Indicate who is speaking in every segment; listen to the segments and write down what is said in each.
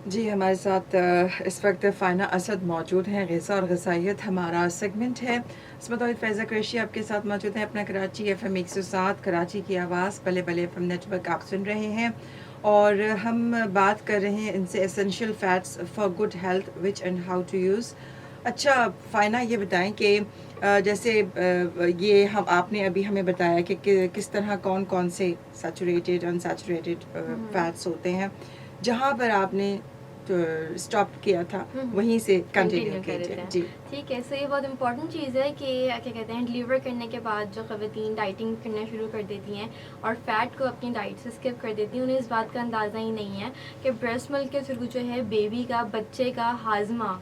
Speaker 1: जी, हमारे साथ इस वक्त फ़ाना असद मौजूद हैं। ग़िज़ा और ग़िज़ाइयत हमारा सेगमेंट है। इसमें तो फ़ैज़ा कुरैशी आपके साथ मौजूद हैं। अपना कराची एफ़एम 107 कराची की आवाज़ पले पले एफ़एम नेटवर्क आप सुन रहे हैं और हम बात कर रहे हैं इनसे essential fats for good health which and how to use. अच्छा फ़ाना ये बताएँ कि जैसे ये हम आपने अभी हमें बताया कि किस तरह कौन-कौन से सैचुरेटेड, अनसैचुरेटेड
Speaker 2: हम्म
Speaker 1: फ़ैट्स होते हैं। जहाँ पर आपने स्टॉप किया था,
Speaker 2: हम्म
Speaker 1: वहीं से कंटिन्यू
Speaker 2: कंटिन्यू कर
Speaker 1: कीजिए।
Speaker 2: देते हैं।
Speaker 1: जी।
Speaker 2: ठीक है, सो ये बहुत इंपॉर्टेंट चीज़ है कि क्या कहते हैं, डिलीवर करने के बाद जो ख़वातीन डाइटिंग करना शुरू कर देती हैं और फैट को अपनी डाइट से स्किप कर देती हैं, उन्हें इस बात का अंदाज़ा ही नहीं है कि ब्रेस्ट मिल्क के थ्रू जो है बेबी का, बच्चे का हाजमा,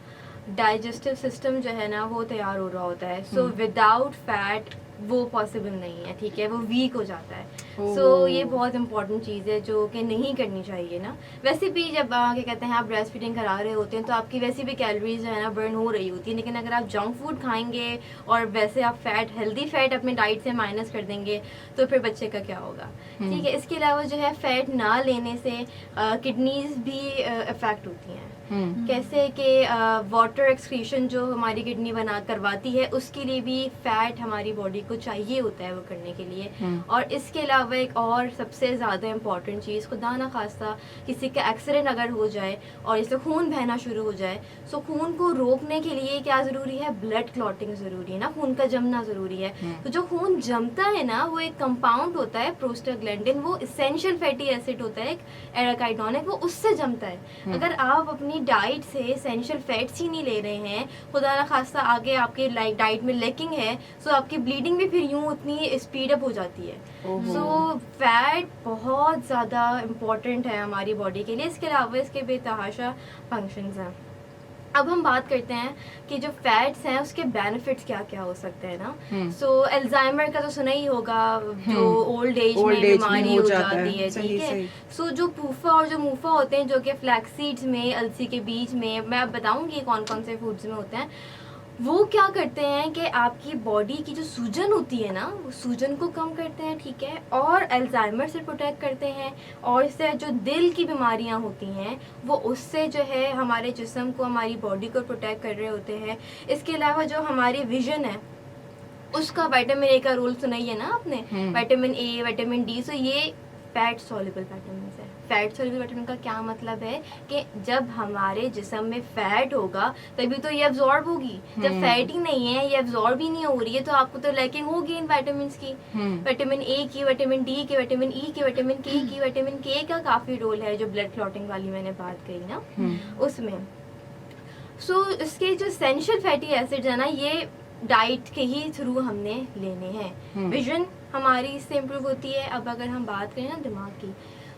Speaker 2: डाइजेस्टिव सिस्टम जो है ना वो तैयार हो रहा होता है। सो विदाउट फैट वो पॉसिबल नहीं है, ठीक है, वो वीक हो जाता है। सो ये
Speaker 1: ओह!
Speaker 2: बहुत इंपॉर्टेंट चीज़ है जो कि नहीं करनी चाहिए ना। वैसे भी जब क्या कहते हैं, आप ब्रेस्ट फीडिंग करा रहे होते हैं तो आपकी वैसे भी कैलोरीज जो है ना बर्न हो रही होती है, लेकिन अगर आप जंक फूड खाएंगे और वैसे आप फैट, हेल्दी फैट अपने डाइट से माइनस कर देंगे तो फिर बच्चे का क्या होगा। ठीक है, इसके अलावा जो है फैट ना लेने से किडनीज भी अफेक्ट होती हैं। कैसे कि वाटर एक्सक्रीशन जो हमारी किडनी बना करवाती है, उसके लिए भी फैट हमारी बॉडी को चाहिए होता है वो करने के लिए। और इसके अलावा एक और सबसे ज़्यादा इम्पॉर्टेंट चीज़, खुदा ना खास्ता किसी का एक्सीडेंट अगर हो जाए और जैसे खून बहना शुरू हो जाए, सो खून को रोकने के लिए क्या ज़रूरी है, ब्लड क्लॉटिंग ज़रूरी है ना, खून का जमना ज़रूरी है। तो जो खून जमता है ना, वो एक कंपाउंड होता है प्रोस्टाग्लैंडिन, वो इसेंशियल फैटी एसिड होता है, एक एराकाइडोनिक, वो उससे जमता है। अगर आप अपनी डाइट से एसेंशियल फैट्स ही नहीं ले रहे हैं, खुदा ना खास्ता आगे आपके डाइट में लेकिंग है, सो आपकी ब्लीडिंग भी फिर यूं उतनी स्पीड अप हो जाती है। सो फैट बहुत ज़्यादा इम्पॉर्टेंट है हमारी बॉडी के लिए। इसके अलावा इसके बेतहाशा फंक्शंस हैं। अब हम बात करते हैं कि जो फैट्स हैं उसके बेनिफिट्स क्या क्या हो सकते हैं ना। सो अल्जाइमर का तो सुना ही होगा, जो ओल्ड एज में
Speaker 1: ओल्ड एज में
Speaker 2: बीमारी
Speaker 1: हो
Speaker 2: हो
Speaker 1: जाता
Speaker 2: जाती
Speaker 1: है।
Speaker 2: है, ठीक
Speaker 1: सही,
Speaker 2: है।
Speaker 1: सही।
Speaker 2: सो जो पूफा और जो मूफा होते हैं, जो कि फ्लैक्स सीड्स में, अलसी के बीज में, मैं अब बताऊंगी कौन कौन से फूड्स में होते हैं, वो क्या करते हैं कि आपकी बॉडी की जो सूजन होती है ना, वो सूजन को कम करते हैं, ठीक है, और अल्जाइमर से प्रोटेक्ट करते हैं। और इससे जो दिल की बीमारियां होती हैं वो उससे जो है हमारे जिस्म को, हमारी बॉडी को प्रोटेक्ट कर रहे होते हैं। इसके अलावा जो हमारी विजन है उसका, विटामिन ए का रोल सुना ही है ना आपने, विटामिन ए, विटामिन डी, सो ये फैट सॉल्युबल विटामिन है। फैट सॉल्युबल विटामिन का क्या मतलब है कि जब हमारे जिस्म में फैट होगा तभी तो ये अब्जॉर्ब होगी। जब फैट ही नहीं है, ये अब्जॉर्ब ही नहीं हो रही है, तो आपको तो लैकिंग होगी इन विटामिन की, विटामिन ए की, विटामिन डी की, विटामिन ई की, विटामिन के की। विटामिन के का काफी रोल है, जो ब्लड क्लॉटिंग वाली मैंने बात कही ना उसमें। सो इसके जो एसेंशियल फैटी एसिड्स है ना, ये डाइट के ही थ्रू हमने लेने हैं। विजन हमारी इससे इम्प्रूव होती है। अब अगर हम बात करें ना दिमाग की,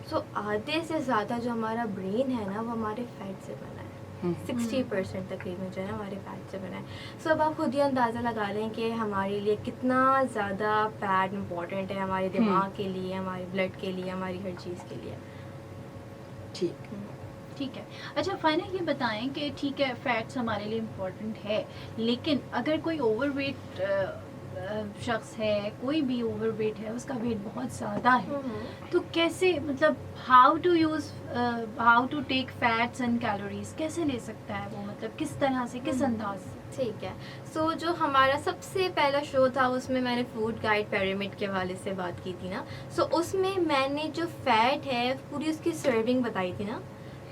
Speaker 2: सो आधे से ज़्यादा जो हमारा ब्रेन है ना वो हमारे फैट से बना है। 60% तकरीबन जो है ना हमारे फैट से बना है। सो अब आप खुद ही अंदाज़ा लगा लें कि हमारे लिए कितना ज़्यादा फैट इम्पोर्टेंट है, हमारे दिमाग के लिए, हमारे ब्लड के लिए, हमारी हर चीज़ के लिए।
Speaker 1: ठीक।
Speaker 3: ठीक है। अच्छा फाइना, ये बताएं कि ठीक है फैट्स हमारे लिए इम्पोर्टेंट है, लेकिन अगर कोई ओवरवेट शख्स है, कोई भी ओवरवेट है, उसका वेट बहुत ज़्यादा है, तो कैसे, मतलब how to take fats and calories, कैसे ले सकता है वो, मतलब किस तरह से, किस अंदाज से?
Speaker 2: ठीक है। सो जो हमारा सबसे पहला शो था उसमें मैंने फूड गाइड पिरामिड के हवाले से बात की थी ना। सो उसमें मैंने जो फैट है पूरी उसकी सर्विंग बताई थी ना,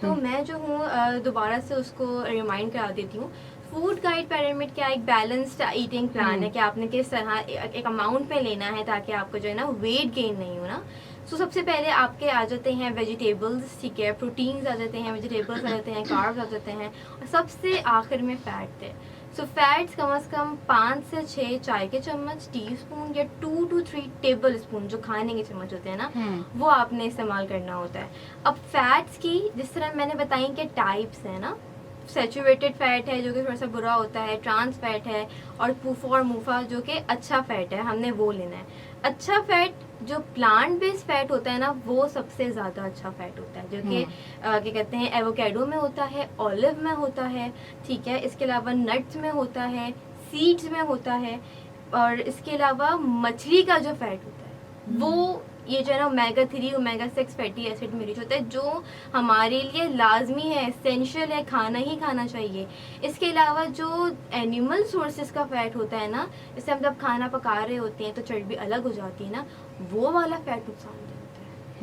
Speaker 2: तो मैं जो हूँ दोबारा से उसको रिमाइंड करा देती हूँ। फूड गाइड पिरामिड क्या एक बैलेंस्ड ईटिंग प्लान है कि आपने किस तरह एक अमाउंट पे लेना है ताकि आपको जो है ना वेट गेन नहीं हो ना। सो सबसे पहले आपके आ जाते हैं वेजिटेबल्स, ठीक है, प्रोटीन्स आ जाते हैं, वेजिटेबल्स आ जाते हैं, कार्ब्स आ जाते हैं, और सबसे आखिर में फैट है। सो फैट्स कम से कम 5 से 6 चाय के चम्मच, टी स्पून, या 2 to 3 टेबल स्पून जो खाने के चम्मच होते हैं ना, वो आपने इस्तेमाल करना होता है। अब फैट्स की जिस तरह मैंने बताई कि टाइप्स है ना, सैचुरेटेड फैट है जो कि थोड़ा सा बुरा होता है, ट्रांस फैट है, और पूफा और मूफा जो कि अच्छा फैट है, हमने वो लेना है। अच्छा फैट जो प्लांट बेस्ड फैट होता है ना, वो सबसे ज़्यादा अच्छा फैट होता है, जो कि क्या कहते हैं, एवोकेडो में होता है, ऑलिव में होता है, ठीक है, इसके अलावा नट्स में होता है, सीड्स में होता है, और इसके अलावा मछली का जो फैट होता है वो ये जो है ना ओमेगा 3 ओमेगा 6 फैटी एसिड में रिच होता है, जो हमारे लिए लाजमी है, एसेंशियल है, खाना ही खाना चाहिए। इसके अलावा जो एनिमल सोर्सेज का फैट होता है ना, जैसे हम जब खाना पका रहे होते हैं तो चर्बी अलग हो जाती है ना, वो वाला फैट नुकसानदेह होता है।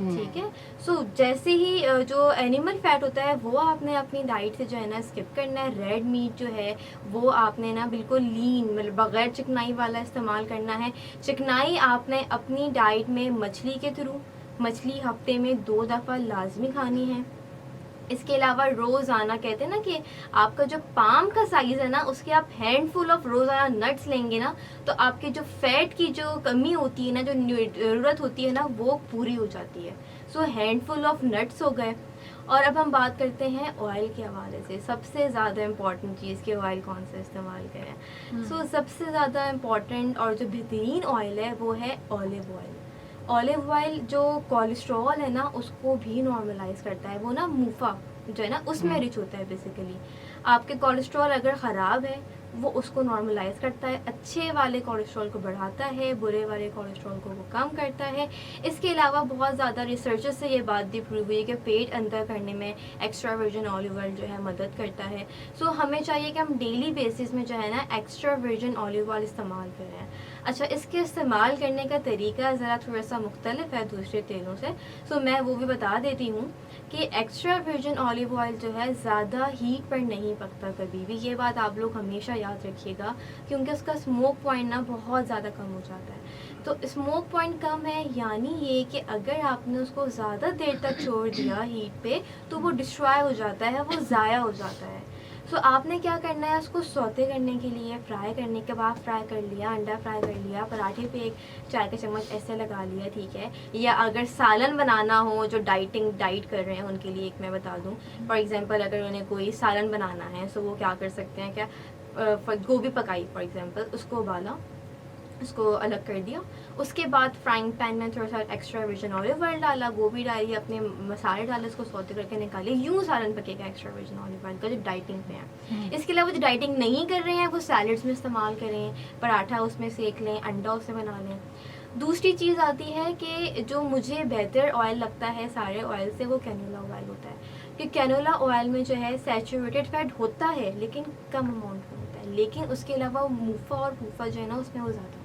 Speaker 2: ठीक है, सो जैसे ही जो एनिमल फैट होता है वो आपने अपनी डाइट से जो है ना स्किप करना है। रेड मीट जो है वो आपने ना बिल्कुल लीन, मतलब बगैर चिकनाई वाला इस्तेमाल करना है। चिकनाई आपने अपनी डाइट में मछली के थ्रू, मछली हफ्ते में 2 दफ़ा लाजमी खानी है। इसके अलावा रोज़ाना कहते हैं ना कि आपका जो पाम का साइज़ है ना, उसके आप हैंडफुल ऑफ रोज़ाना नट्स लेंगे ना, तो आपके जो फैट की जो कमी होती है ना, जो ज़रूरत होती है ना, वो पूरी हो जाती है। सो हैंडफुल ऑफ नट्स हो गए। और अब हम बात करते हैं ऑयल के हवाले से। सबसे ज़्यादा इम्पॉर्टेंट चीज़ कि ऑयल कौन सा इस्तेमाल करें। सो सबसे ज़्यादा इम्पॉर्टेंट और जो बेहतरीन ऑयल है वो है ऑलिव ऑयल। ऑलिव ऑयल जो कोलेस्ट्रॉल है ना उसको भी नॉर्मलाइज करता है। वो ना मूफा जो है ना उसमें रिच होता है बेसिकली। आपके कोलेस्ट्रॉल अगर ख़राब है वो उसको नॉर्मलाइज करता है, अच्छे वाले कोलेस्ट्रॉल को बढ़ाता है, बुरे वाले कोलेस्ट्रॉल को वो कम करता है। इसके अलावा बहुत ज़्यादा रिसर्चेस से ये बात भी प्रूव हुई है कि पेट अंदर करने में एक्स्ट्रा वर्जिन ऑलिव ऑयल जो है मदद करता है। सो हमें चाहिए कि हम डेली बेसिस में जो है ना एक्स्ट्रा वर्जिन ऑलिव ऑयल इस्तेमाल करें। अच्छा, इसके इस्तेमाल करने का तरीका ज़रा थोड़ा सा मुख्तलिफ है दूसरे तेलों से, सो मैं वो भी बता देती हूँ कि एक्स्ट्रा वर्जिन ऑलिव ऑयल जो है ज़्यादा हीट पर नहीं पकता कभी भी। ये बात आप लोग हमेशा याद रखिएगा, क्योंकि उसका स्मोक पॉइंट ना बहुत ज़्यादा कम हो जाता है। तो स्मोक पॉइंट कम है यानी ये कि अगर आपने उसको ज़्यादा देर तक छोड़ दिया हीट पे तो वो डिस्ट्रॉय हो जाता है, वो ज़ाया हो जाता है। सो आपने क्या करना है, उसको सौते करने के लिए, फ्राई करने के बाद फ्राई कर लिया, अंडा फ्राई कर लिया, पराठे पे 1 चाय का चम्मच ऐसे लगा लिया, ठीक है। या अगर सालन बनाना हो, जो डाइट कर रहे हैं उनके लिए एक मैं बता दूं, फॉर एग्जांपल अगर उन्हें कोई सालन बनाना है तो वो क्या कर सकते हैं, क्या गोभी पकाई फॉर एग्जांपल, उसको उबाला, उसको अलग कर दिया, उसके बाद फ्राइंग पैन में थोड़ा सा एक्स्ट्रा वर्जिन ऑलिव ऑयल डाला, गोभी डाली, अपने मसाले डाले, उसको सौते करके निकाले, यूँ सालन पकेगा एक्स्ट्रा वर्जिन ऑलिव ऑयल का जो डाइटिंग पे है। इसके अलावा जो डाइटिंग नहीं कर रहे हैं वो सैलड्स में इस्तेमाल करें, पराठा उसमें सेक लें, अंडा उससे बना लें। दूसरी चीज़ आती है कि जो मुझे बेहतर ऑयल लगता है सारे ऑयल से, वो कैनोला ऑयल होता है। कि कैनोला ऑयल में जो है सैचुरेटेड फैट होता है लेकिन कम अमाउंट में होता है, लेकिन उसके अलावा मूफा और फूफा जो है ना उसमें वो ज़्यादा होता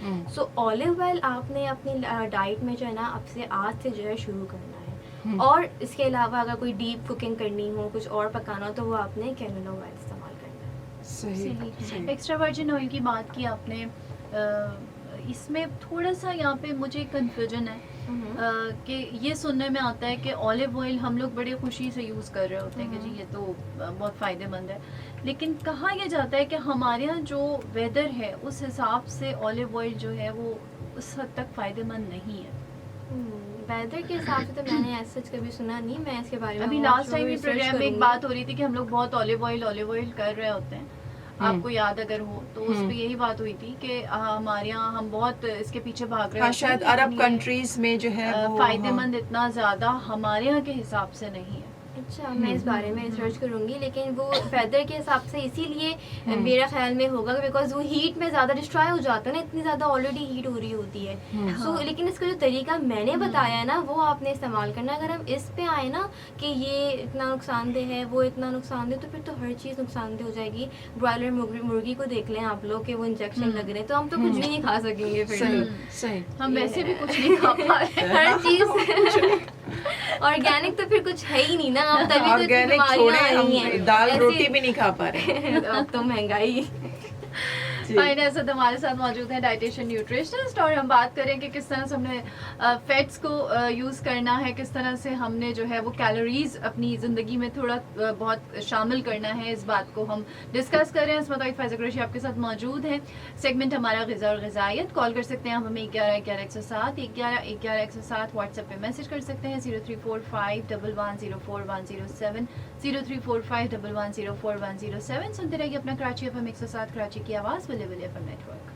Speaker 2: है। सो ऑलिव ऑयल आपने अपनी डाइट में जो है ना अब से आज से जो है शुरू करना है। और इसके अलावा अगर कोई डीप कुकिंग करनी हो, कुछ और पकाना हो, तो वो आपने कैनोला ऑयल इस्तेमाल करना है।
Speaker 1: सही।
Speaker 3: एक्स्ट्रा वर्जिन ऑयल की बात की आपने, इसमें थोड़ा सा यहाँ पे मुझे कंफ्यूजन है कि ये सुनने में आता है कि ऑलिव ऑयल हम लोग बड़े खुशी से यूज़ कर रहे होते हैं कि जी ये तो बहुत फ़ायदेमंद है, लेकिन कहा यह जाता है कि हमारे यहाँ जो वेदर है उस हिसाब से ऑलिव ऑयल जो है वो उस हद तक फ़ायदेमंद नहीं है।
Speaker 2: वेदर के हिसाब से तो मैंने ऐसा कभी सुना नहीं, मैं इसके बारे में
Speaker 3: अभी लास्ट टाइम भी प्रोग्राम में एक बात हो रही थी कि हम लोग बहुत ऑलिव ऑयल कर रहे होते हैं, आपको याद अगर हो तो उस पे यही बात हुई थी कि हमारे यहाँ हम बहुत इसके पीछे भाग रहे हैं।
Speaker 1: शायद अरब कंट्रीज में जो है वो
Speaker 3: फायदेमंद इतना ज़्यादा हमारे यहाँ के हिसाब से नहीं है।
Speaker 2: अच्छा, मैं इस बारे में रिसर्च करूंगी, लेकिन वो वेदर के हिसाब से इसीलिए मेरा ख्याल में होगा बिकॉज वो हीट में ज़्यादा डिस्ट्रॉय हो जाता है ना, इतनी ज़्यादा ऑलरेडी हीट हो रही होती है। सो लेकिन इसका जो तरीका मैंने बताया है ना वो आपने इस्तेमाल करना है। अगर हम इस पे आए ना कि ये इतना नुकसानदेह है, वो इतना नुकसानदेह, तो फिर तो हर चीज़ नुकसानदेह हो जाएगी। ब्रॉयलर मुर्गी को देख लें आप लोग कि वो इंजेक्शन लग रहे हैं, तो हम तो कुछ भी नहीं खा सकेंगे फिर।
Speaker 1: सही
Speaker 3: हम वैसे भी कुछ नहीं खा पा रहे
Speaker 2: हर चीज़ ऑर्गेनिक तो फिर कुछ है ही नहीं ना, हम तभी तो इतनी बीमारियां आई हैं।
Speaker 1: दाल रोटी भी नहीं खा पा रहे।
Speaker 2: अब तो महंगाई।
Speaker 3: फाइन असद हमारे साथ मौजूद है डाइटिशियन न्यूट्रिशनिस्ट, और हम बात करें कि किस तरह से हमने फैट्स को यूज़ करना है, किस तरह से हमने जो है वो कैलोरीज अपनी ज़िंदगी में थोड़ा बहुत शामिल करना है। इस बात को हम डिस्कस कर रहे हैं। इसमें फ़ाइज़ा कुरैशी आपके साथ मौजूद है। सेगमेंट हमारा ग़िज़ा और ग़िज़ायत। कॉल कर सकते हैं हम हमें 11-11-107 11-11-107। व्हाट्सएप पे मैसेज कर सकते हैं 03451104-107 03451104-107। सुनते रहिए अपना कराची FM 107 कराची की आवाज़ विले FM नेटवर्क।